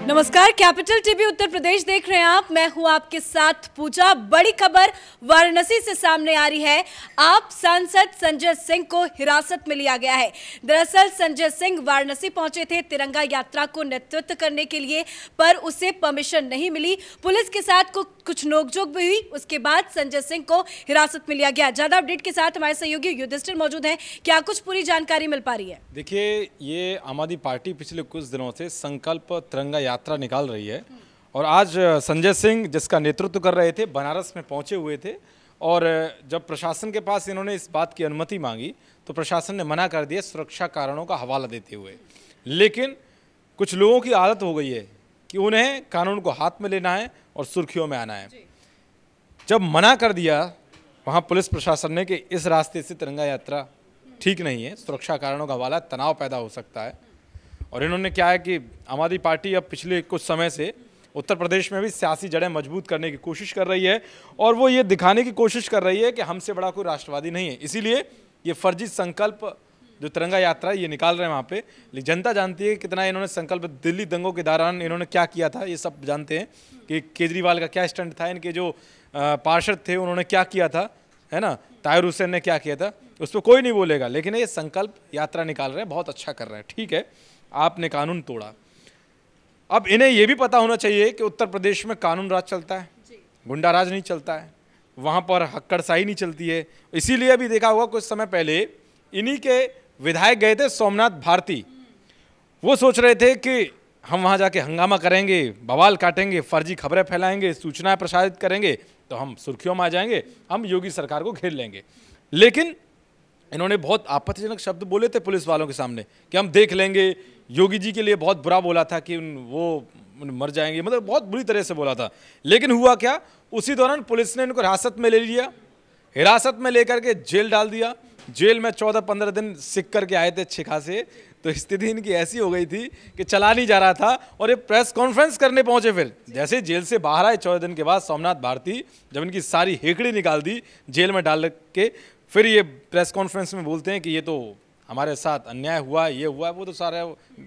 नमस्कार, capital TV Uttar Pradesh देख रहे हैं आप। मैं हूं आपके साथ पूजा। बड़ी खबर वाराणसी से सामने आ रही है। आप सांसद संजय सिंह को हिरासत में लिया गया है। दरअसल संजय सिंह वाराणसी पहुंचे थे तिरंगा यात्रा को नेतृत्व करने के लिए, पर उसे परमिशन नहीं मिली। पुलिस के साथ कुछ नोकझोंक भी हुई। उसके बाद संजय सिंह को हिरासत में लिया गया। ज्यादा अपडेट के साथ हमारे सहयोगी युधिष्ठिर मौजूद हैं। क्या कुछ पूरी जानकारी मिल पा रही है? देखिए, ये आम आदमी पार्टी पिछले कुछ दिनों से संकल्प तिरंगा यात्रा निकाल रही है और आज संजय सिंह जिसका नेतृत्व कर रहे थे बनारस में पहुंचे हुए थे और जब प्रशासन के पास इन्होंने इस बात की अनुमति मांगी तो प्रशासन ने मना कर दिया सुरक्षा कारणों का हवाला देते हुए। लेकिन कुछ लोगों की आदत हो गई है कि उन्हें कानून को हाथ में लेना है और सुर्खियों में आना है। जब मना कर दिया वहाँ पुलिस प्रशासन ने कि इस रास्ते से तिरंगा यात्रा ठीक नहीं है, सुरक्षा कारणों का हवाला, तनाव पैदा हो सकता है। और इन्होंने क्या है कि आम आदमी पार्टी अब पिछले कुछ समय से उत्तर प्रदेश में भी सियासी जड़ें मजबूत करने की कोशिश कर रही है और वो ये दिखाने की कोशिश कर रही है कि हमसे बड़ा कोई राष्ट्रवादी नहीं है। इसीलिए ये फर्जी संकल्प जो तिरंगा यात्रा है ये निकाल रहे हैं वहाँ पे। लेकिन जनता जानती है कितना इन्होंने संकल्प, दिल्ली दंगों के दौरान इन्होंने क्या किया था ये सब जानते हैं कि केजरीवाल का क्या स्टंट था, इनके जो पार्षद थे उन्होंने क्या किया था, है ना, ताहिर हुसैन ने क्या किया था, उस पर कोई नहीं बोलेगा। लेकिन ये संकल्प यात्रा निकाल रहे हैं, बहुत अच्छा कर रहे हैं। ठीक है, आपने कानून तोड़ा। अब इन्हें यह भी पता होना चाहिए कि उत्तर प्रदेश में कानून राज चलता है, गुंडा राज नहीं चलता है, वहाँ पर हक्कड़शाही नहीं चलती है। इसीलिए अभी देखा होगा कुछ समय पहले इन्हीं के विधायक गए थे सोमनाथ भारती। वो सोच रहे थे कि हम वहाँ जाके हंगामा करेंगे, बवाल काटेंगे, फर्जी खबरें फैलाएंगे, सूचनाएं प्रसारित करेंगे तो हम सुर्खियों में आ जाएंगे, हम योगी सरकार को घेर लेंगे। लेकिन इन्होंने बहुत आपत्तिजनक शब्द बोले थे पुलिस वालों के सामने कि हम देख लेंगे। योगी जी के लिए बहुत बुरा बोला था कि वो मर जाएंगे, मतलब बहुत बुरी तरह से बोला था। लेकिन हुआ क्या, उसी दौरान पुलिस ने इनको हिरासत में ले लिया, हिरासत में लेकर के जेल डाल दिया। जेल में 14-15 दिन सिक करके आए थे अच्छे खासे। तो स्थिति इनकी ऐसी हो गई थी कि चला नहीं जा रहा था और ये प्रेस कॉन्फ्रेंस करने पहुंचे। फिर जैसे जेल से बाहर आए 14 दिन के बाद सोमनाथ भारती, जब इनकी सारी हेकड़ी निकाल दी जेल में डाल के, फिर ये प्रेस कॉन्फ्रेंस में बोलते हैं कि ये तो हमारे साथ अन्याय हुआ, ये हुआ, वो तो सारा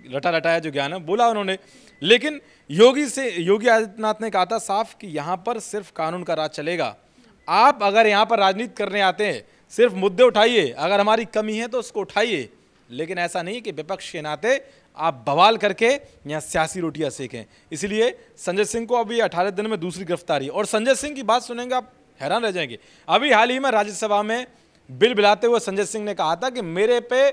रटा रटाया जो ज्ञान है बोला उन्होंने। लेकिन योगी आदित्यनाथ ने कहा था साफ कि यहाँ पर सिर्फ कानून का राज चलेगा। आप अगर यहाँ पर राजनीति करने आते हैं सिर्फ मुद्दे उठाइए, अगर हमारी कमी है तो उसको उठाइए, लेकिन ऐसा नहीं कि विपक्ष के नाते आप बवाल करके यहाँ सियासी रोटियाँ सेकें। इसलिए संजय सिंह को अभी 18 दिन में दूसरी गिरफ्तारी। और संजय सिंह की बात सुनेंगे आप हैरान रह जाएंगे। अभी हाल ही में राज्यसभा में बिल बिलाते हुए संजय सिंह ने कहा था कि मेरे पे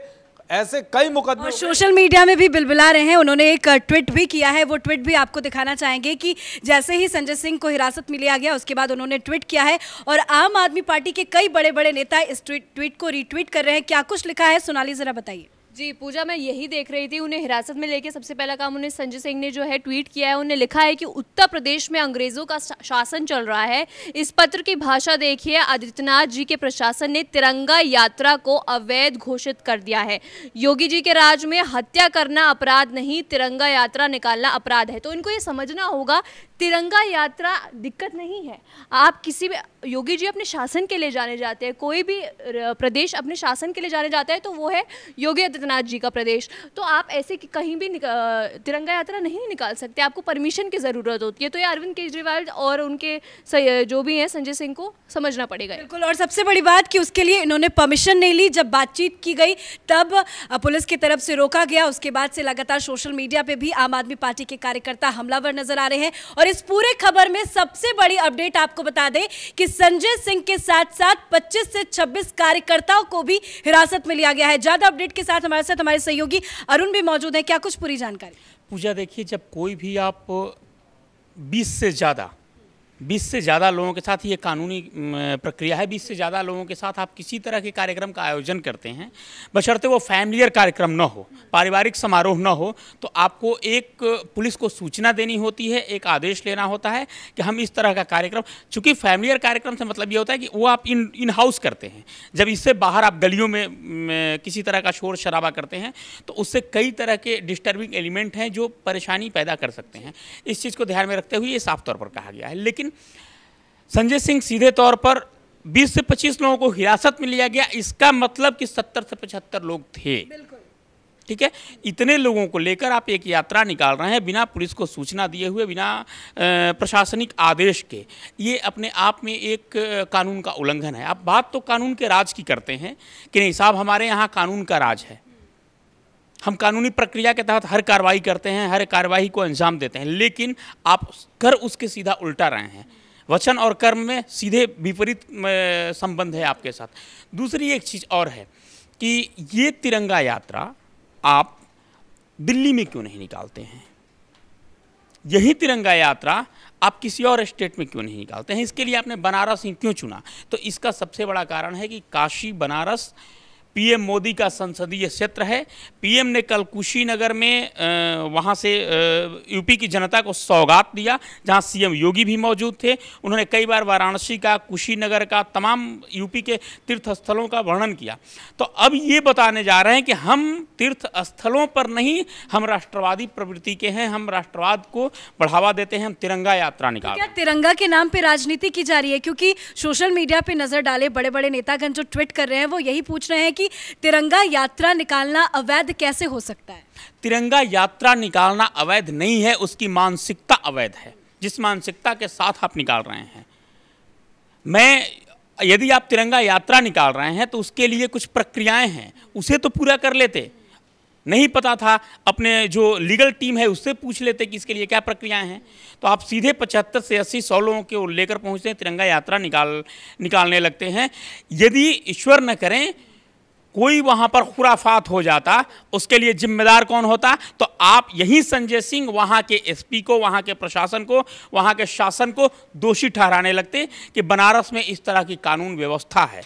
ऐसे कई मुकदमे, सोशल मीडिया में भी बिलबिला रहे हैं। उन्होंने एक ट्वीट भी किया है, वो ट्वीट भी आपको दिखाना चाहेंगे कि जैसे ही संजय सिंह को हिरासत में लिया गया उसके बाद उन्होंने ट्वीट किया है और आम आदमी पार्टी के कई बड़े बड़े नेता इस ट्वीट को रीट्वीट कर रहे हैं। क्या कुछ लिखा है सोनाली, जरा बताइए। जी पूजा, मैं यही देख रही थी। उन्हें हिरासत में लेके सबसे पहला काम उन्हें संजय सिंह ने जो है ट्वीट किया है। उन्हें लिखा है कि उत्तर प्रदेश में अंग्रेजों का शासन चल रहा है। इस पत्र की भाषा देखिए। आदित्यनाथ जी के प्रशासन ने तिरंगा यात्रा को अवैध घोषित कर दिया है। योगी जी के राज में हत्या करना अपराध नहीं, तिरंगा यात्रा निकालना अपराध है। तो इनको ये समझना होगा तिरंगा यात्रा दिक्कत नहीं है। आप किसी भी, योगी जी अपने शासन के लिए जाने जाते हैं, कोई भी प्रदेश अपने शासन के लिए जाने जाता है तो वो है योगी आदित्यनाथ जी का प्रदेश। तो आप ऐसे कहीं भी तिरंगा यात्रा नहीं निकाल सकते, आपको परमिशन की ज़रूरत होती है। तो ये अरविंद केजरीवाल और उनके जो भी हैं संजय सिंह को समझना पड़ेगा। बिल्कुल, और सबसे बड़ी बात कि उसके लिए इन्होंने परमिशन नहीं ली। जब बातचीत की गई तब पुलिस की तरफ से रोका गया। उसके बाद से लगातार सोशल मीडिया पे भी आम आदमी पार्टी के कार्यकर्ता हमलावर नजर आ रहे हैं। और इस पूरे खबर में सबसे बड़ी अपडेट आपको बता दें कि संजय सिंह के साथ साथ 25 से 26 कार्यकर्ताओं को भी हिरासत में लिया गया है। ज्यादा अपडेट के साथ हमारे सहयोगी अरुण भी मौजूद हैं। क्या कुछ पूरी जानकारी? पूजा, देखिए, जब कोई भी आप 20 से ज़्यादा लोगों के साथ, ये कानूनी प्रक्रिया है, 20 से ज़्यादा लोगों के साथ आप किसी तरह के कार्यक्रम का आयोजन करते हैं, बशर्ते वो फैमिलियर कार्यक्रम न हो, पारिवारिक समारोह न हो, तो आपको एक पुलिस को सूचना देनी होती है, एक आदेश लेना होता है कि हम इस तरह का कार्यक्रम, चूँकि फैमिलियर कार्यक्रम से मतलब ये होता है कि वो आप इन हाउस करते हैं। जब इससे बाहर आप गलियों में किसी तरह का शोर शराबा करते हैं तो उससे कई तरह के डिस्टर्बिंग एलिमेंट हैं जो परेशानी पैदा कर सकते हैं। इस चीज़ को ध्यान में रखते हुए ये साफ तौर पर कहा गया है। लेकिन संजय सिंह सीधे तौर पर 20 से 25 लोगों को हिरासत में लिया गया, इसका मतलब कि 70 से 75 लोग थे। ठीक है, इतने लोगों को लेकर आप एक यात्रा निकाल रहे हैं बिना पुलिस को सूचना दिए हुए, बिना प्रशासनिक आदेश के। ये अपने आप में एक कानून का उल्लंघन है। आप बात तो कानून के राज की करते हैं कि नहीं साहब, हमारे यहाँ कानून का राज है, हम कानूनी प्रक्रिया के तहत हर कार्रवाई करते हैं, हर कार्रवाई को अंजाम देते हैं, लेकिन आप कर उसके सीधा उल्टा रहे हैं। वचन और कर्म में सीधे विपरीत संबंध है आपके साथ। दूसरी एक चीज़ और है कि ये तिरंगा यात्रा आप दिल्ली में क्यों नहीं निकालते हैं? यही तिरंगा यात्रा आप किसी और स्टेट में क्यों नहीं निकालते हैं? इसके लिए आपने बनारस ही क्यों चुना? तो इसका सबसे बड़ा कारण है कि काशी बनारस पीएम मोदी का संसदीय क्षेत्र है। पीएम ने कल कुशीनगर में वहाँ से यूपी की जनता को सौगात दिया, जहाँ सीएम योगी भी मौजूद थे। उन्होंने कई बार वाराणसी का, कुशीनगर का, तमाम यूपी के तीर्थ स्थलों का वर्णन किया। तो अब ये बताने जा रहे हैं कि हम तीर्थ स्थलों पर नहीं, हम राष्ट्रवादी प्रवृत्ति के हैं, हम राष्ट्रवाद को बढ़ावा देते हैं, हम तिरंगा यात्रा निकाल। क्या तिरंगा के नाम पे राजनीति की जा रही है? क्योंकि सोशल मीडिया पे नजर डाले बड़े बड़े नेतागण जो ट्वीट कर रहे हैं वो यही पूछ रहे हैं कि तिरंगा यात्रा निकालना अवैध कैसे हो सकता है? तिरंगा यात्रा निकालना अवैध नहीं है, उसकी मानसिकता अवैध है, जिस मानसिकता के साथ आप निकाल रहे हैं। यदि आप तिरंगा यात्रा निकाल रहे हैं तो उसके लिए कुछ प्रक्रियाएं हैं, उसे तो पूरा कर लेते। नहीं पता था, अपने जो लीगल टीम है उससे पूछ लेते कि इसके लिए क्या प्रक्रियाएं हैं। तो आप सीधे 75 से 80 100 लोगों को लेकर पहुंचते हैं, तिरंगा यात्रा निकालने लगते हैं। यदि ईश्वर न करें कोई वहां पर खुराफात हो जाता, उसके लिए जिम्मेदार कौन होता? तो आप यही संजय सिंह वहां के एसपी को, वहां के प्रशासन को, वहां के शासन को दोषी ठहराने लगते कि बनारस में इस तरह की कानून व्यवस्था है।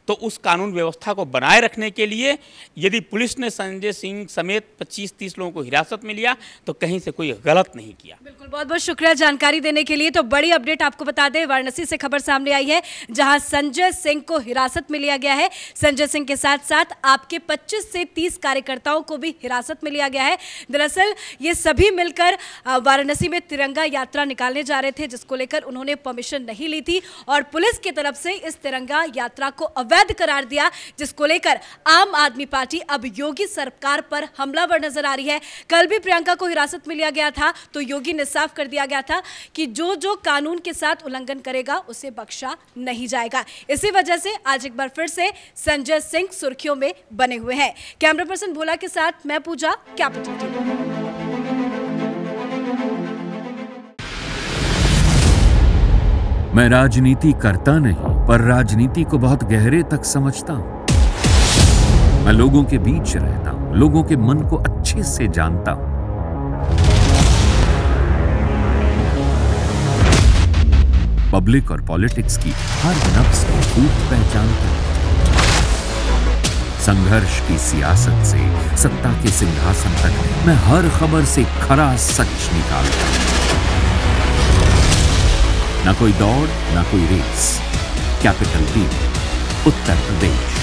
तो उस कानून व्यवस्था को बनाए रखने के लिए यदि पुलिस ने संजय सिंह समेत 25-30 लोगों को हिरासत में लिया तो कहीं से कोई गलत नहीं किया। बिल्कुल, बहुत बहुत शुक्रिया जानकारी देने के लिए। तो बड़ी अपडेट आपको बता दें, वाराणसी से खबर सामने आई है जहां संजय सिंह को हिरासत में लिया गया है। संजय सिंह के साथ साथ आपके 25 से 30 कार्यकर्ताओं को भी हिरासत में लिया गया है। दरअसल ये सभी मिलकर वाराणसी में तिरंगा यात्रा निकालने जा रहे थे, जिसको लेकर उन्होंने परमिशन नहीं ली थी और पुलिस की तरफ से इस तिरंगा यात्रा को अवैध करार दिया, जिसको लेकर आम आदमी पार्टी अब योगी सरकार पर हमलावर नजर आ रही है। कल भी प्रियंका को हिरासत में लिया गया था तो योगी ने साफ कर दिया गया था कि जो कानून के साथ उल्लंघन करेगा उसे बख्शा नहीं जाएगा। इसी वजह से आज एक बार फिर से संजय सिंह सुर्खियों में बने हुए हैं। कैमरा पर्सन भोला के साथ मैं पूजा, कैपिटल टीवी। मैं राजनीति करता नहीं, पर राजनीति को बहुत गहरे तक समझता हूं। मैं लोगों के बीच रहता हूं, लोगों के मन को अच्छे से जानता हूं। पब्लिक और पॉलिटिक्स की हर नब्ज को खूब पहचानता हूं। संघर्ष की सियासत से सत्ता के सिंहासन तक मैं हर खबर से खरा सच निकालता हूं। ना कोई दौड़, ना कोई race. Capital TV, Uttar Pradesh.